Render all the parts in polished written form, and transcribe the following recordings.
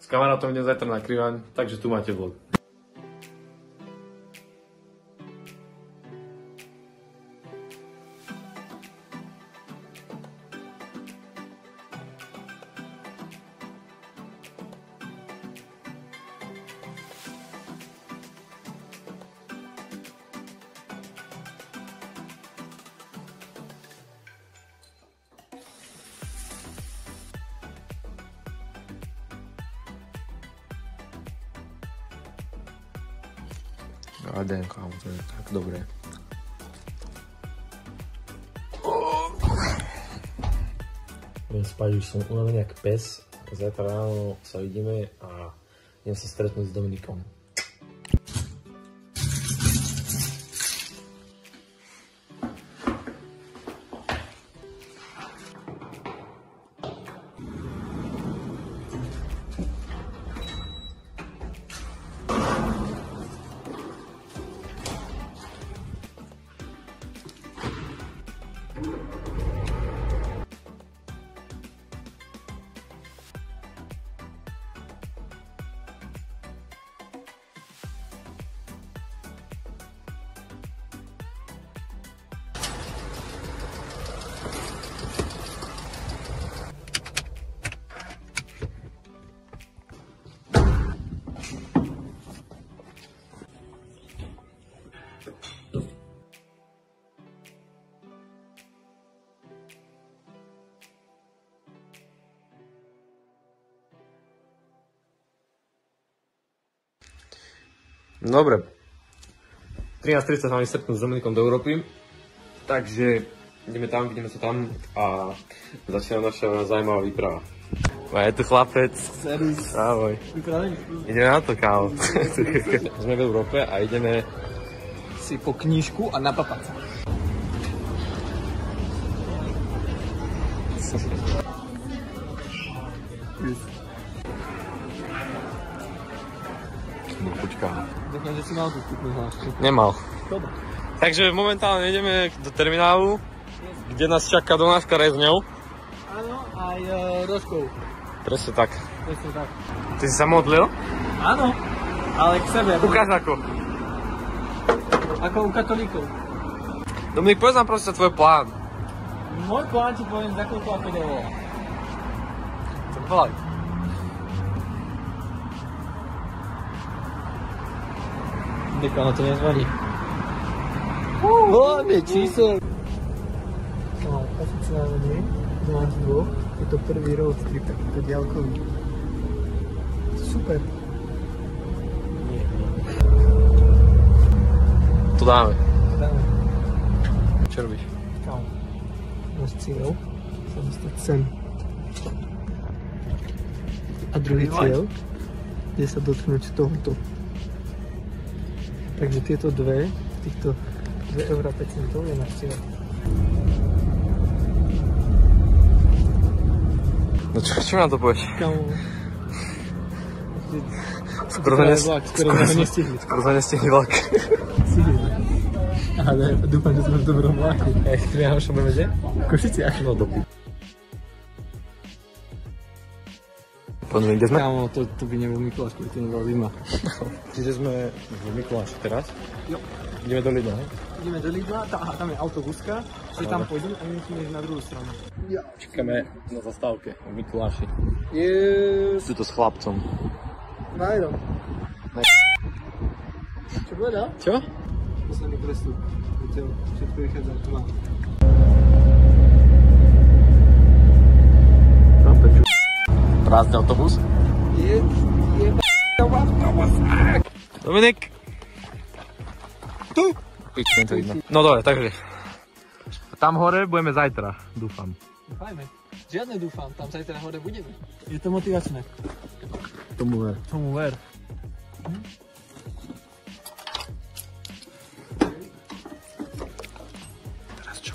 kamarátom idem zajtra na Krivaň, takže tu máte vlog. A den, kámo, to je tak dobré. Idem spať, už som unavený jak pes. Zajtra ráno sa vidíme a idem sa stretnúť s Dominikom. Dobre, 13:30 máme stretnúť s Dominikom do Európy, takže ideme tam, vidíme sa tam a začína naša zaujímavá výprava. Je tu chlapec. Serus. Ahoj. Vypravený? Ideme na to, kámo. Sme v Európe a ideme Si po knížku a na papaca. No, počká. Dúfam, že si mal tú vtipnú hlášku. Nemal. Dobre. Takže momentálne ideme do terminálu, kde nás čaká donáška rezňov. Áno, aj rožkou. Presne tak. Presne tak. Ty si sa modlil? Áno, ale k sebe. Ukáž ako. Ako u katolíkov. Dominik, povedz nám proste tvoj plán. Môj plán ti poviem za koľko ako dovolá. Tak volaj. Deko, ono to nezvarí. Máme čísel. No, oficiálne z nás dvoch je to prvý road trip, takýto diaľkový. Super. To dáme. Dáme. Čo robíš? Kámo, náš cieľ sa dostať sem. A druhý cieľ je sa dotknúť tohoto. Takže tieto týchto 2,5 € je náš cieľ. No čo nám to povieš? Kámo. Skoro sa nestihli vlak. Ale dúfam, že sme v dobrom vlaku. Ktorý ja už budeme kde? V Košiciach. No doby. Poďme, kde sme? Kámo, to by nebol Mikuláš, keď to nebola zima. Čiže sme v Mikuláši teraz? Jo. Ideme do Lidla, hej? Ideme do Lidla, tam je autobuska, že tam pôjdeme a my musíme ísť na druhú stranu. Ja. Čakáme na zastávke v Mikuláši. Tu to s chlapcom. Najrom. Čo povedal? Čo? Posledný prestup. Všetko vychádza tu mám. Prázdny autobus? Je autobus. Dominik! Tu! Pične to vidno. No dobre, takže. Tam hore budeme zajtra, dúfam. Dúfajme. Žiadne dúfam, tam zajtra hore budeme. Je to motivačné. Tomu ver. Tomu ver. Teraz čo?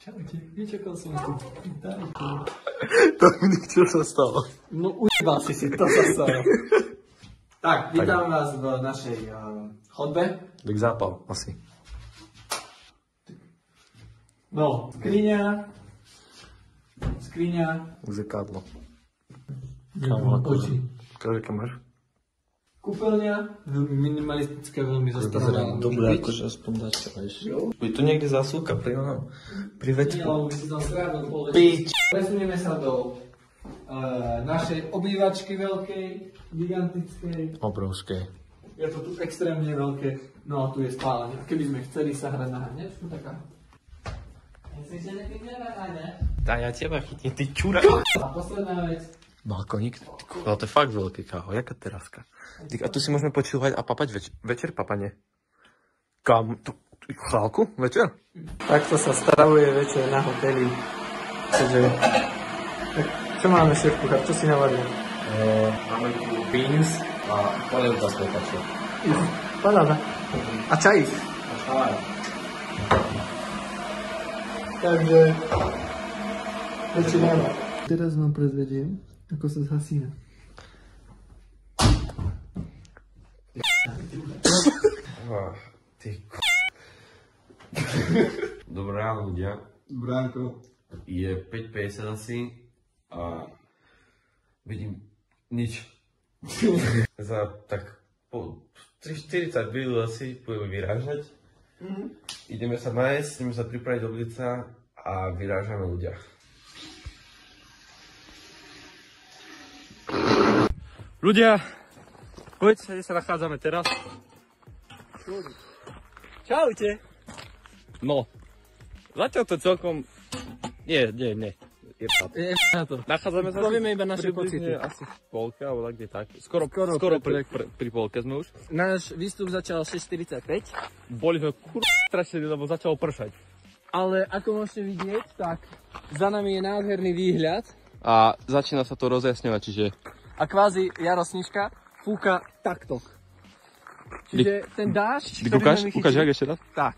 Čaute, nečakal som tu. Dominik, čo sa stalo? No ujebal si, to sa stalo. Tak, vítam vás v našej chodbe. Tak zápal, asi. No, skriňa. Zrkadlo. Oči. Aké máš? Kúpeľňa, veľmi minimalistická, veľmi zastaralá. Dobre, akože aspoň dáš, vieš. Je tu niekde zásuvka pri večku. Nie, lebo by si tam strávil pol večer. Presunieme sa do našej obývačky veľkej, gigantickej. Obrovské. Je to tu extrémne veľké. No a tu je spálenie. A keby sme chceli sa hrať na hraňačku, taká. Myslíš, že nekým nehrať, Tá, ja teba chytím, ty čura. A posledná vec. Balkónik? Ale to je fakt veľký, káho, jaká teráska. A tu si môžeme počúvať a papať večer, papanie. Kam? Chálku? Večer? Takto sa stravuje večer na hoteli. Takže... Čo máme, šéf kuchár? Čo si navaril? Máme tu beans a polievka z kopača. Paráda. A čaj. Takže... Začíname. Teraz vám prezvediem, ako sa zhasína. Dobré ráno, ľudia. Bránko. Je 5:50 asi a vidím nič. Za tak 40 minút asi budeme vyrážať. Ideme sa nájsť, ideme sa pripraviť do ulica a vyrážame ľudia. Ľudia, poďte sa, kde sa nachádzame teraz. Čaute. No, zatiaľ to celkom... Nie. Je Na to. Nachádzame sa... Povieme iba naše pocity. Asi v polke, alebo tak, kde tak. Skoro pri polke sme už. Náš výstup začal 6:45. Boli sme strašení, lebo začalo pršať. Ale ako môžete vidieť, tak za nami je nádherný výhľad. A začína sa to rozjasňovať, čiže... A kvázi jarosnička fúka takto. Čiže ten dážď, ktorý Ukáž, sme jak ešte raz? tak.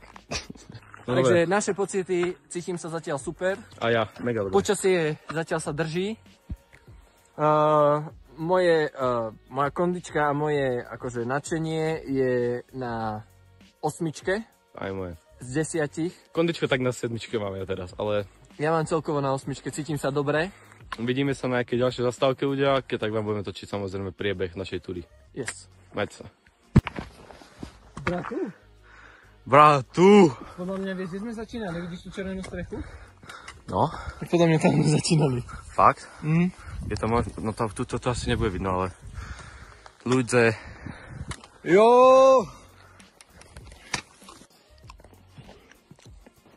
No, Takže naše pocity, cítim sa zatiaľ super. A ja, mega dobre. Počasie zatiaľ sa drží. Moja kondička a moje akože nadšenie je na 8 Aj moje. z 10. Kondičko tak na 7 máme ja teraz, ale... Ja mám celkovo na 8, cítim sa dobre. Vidíme sa na nejaké ďalšie zastávke, ľudia, keď tak vám budeme točiť samozrejme priebeh našej túry. Yes. Majte sa. Bratu! Podľa mňa vieš, kde sme začínali? Vidíš tú červenú strechu? No, Tak podľa mňa tam sme začínali. fakt? Je to možno, no to asi nebude vidno, ale... Ľudze... Jo!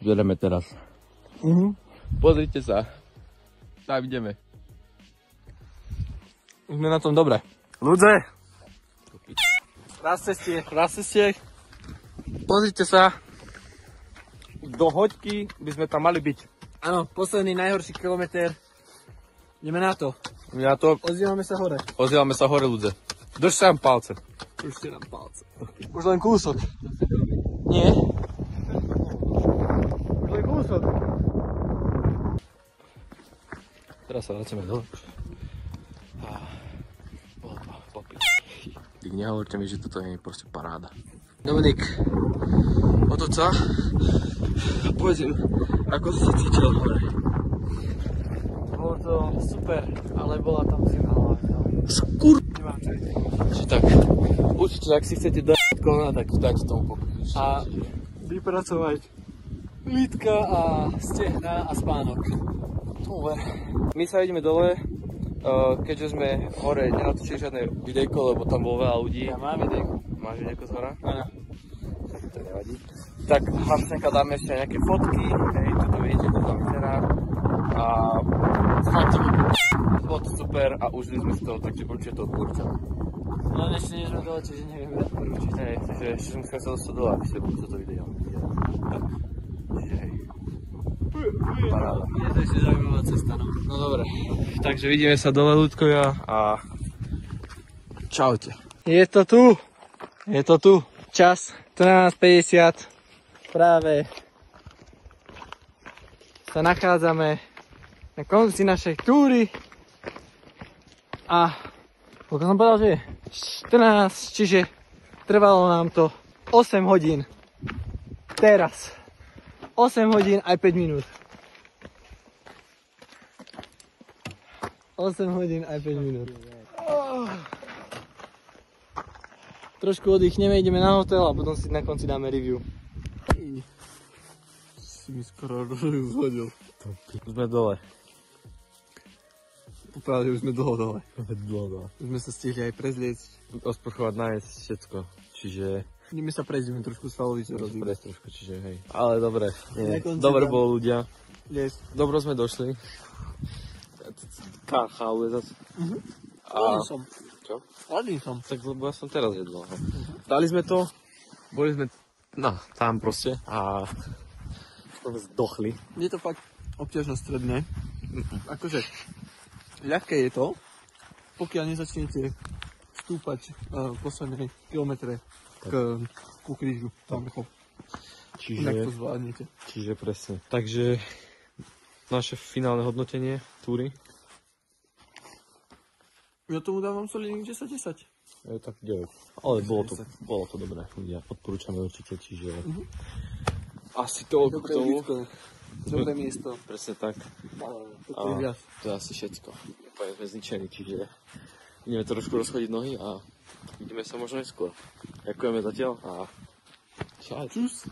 Žereme teraz. Pozrite sa. Tam ideme. Sme na tom dobre. Ľudze! Raz cestie. Pozrite sa. Do hoďky by sme tam mali byť. Áno, posledný najhorší kilometr. Ideme na to. Ja to... Ozývame Ozývame sa hore, ľudze. Drž sa nám palce. Držte nám palce. Už len kúsok. Nie? Už len kúsok. Teraz sa vraceme dole. Tak nehovorte mi, že toto je proste paráda. Dominik, otoč sa. Povedz im, ako si sa cítil hore. Bolo to super, ale bola tam zima hlavne. Skur... Nemám čo ide. Tak, určite, ak si chcete dať kolena, tak dajte tomu pokoj. A vypracovať lítka a stehna a spánok. Dobre. My sa ideme dole, keďže sme hore nenatočili žiadne videjko, lebo tam bolo veľa ľudí. Ja mám videjko. Máš videjko z hora? Áno. To nevadí. Tak vám šneka dáme ešte nejaké fotky, hej, toto vidíte, to tam vyzerá. A fakt to bolo to super a užili sme si to, takže určite to odporúčam. No ešte nie sme dole, čiže nevieme odporúčiť. Hej, takže ešte musíme sa dostať dole, aby ste boli toto video. Tak, čiže hej. Paráda. Je to ešte zaujímavá cesta, no. No dobre, takže vidíme sa dole, ľudkovia, a čaute. Je to tu. Čas 13:50. Práve sa nachádzame na konci našej túry a koľko som povedal, že je 14, čiže trvalo nám to 8 hodín. Teraz 8 hodín aj 5 minút. 8 hodín aj 5 minút. Trošku oddychneme, ideme na hotel a potom si na konci dáme review. Si mi skoro zhodil. Sme dole. Popravde už sme dlho dole. Dole. Už sme sa stihli aj prezliecť. Osprchovať, nájsť všetko. Čiže... Ideme sa prejsť, ideme trošku Svalovice rozímať. Prejsť trošku, čiže hej. Ale dobre. Na konci Dobre dám. bolo ľudia. Yes. Dobro sme došli. Cháu je zase. Hladný som. Čo? Hladný som. Tak lebo ja som teraz jedol. Dali sme to, boli sme tam proste a sme zdochli. Je to fakt obťažno stredné. Akože ľahké je to, pokiaľ nezačnete stúpať posledné kilometre ku krížu. Inak to zvládnete. Čiže presne. Takže naše finálne hodnotenie túry. Ja tomu dávam solidných 10-10. Je tak 9. Ale bolo to dobré. Ľudia, odporúčame určite, čiže asi toľko k tomu. Dobré miesto. Presne tak. Toto je viac. To je asi všetko. Úplne sme zničení, čiže ideme trošku rozchodiť nohy a vidíme sa možno neskôr. Ďakujeme zatiaľ a čau. Čus.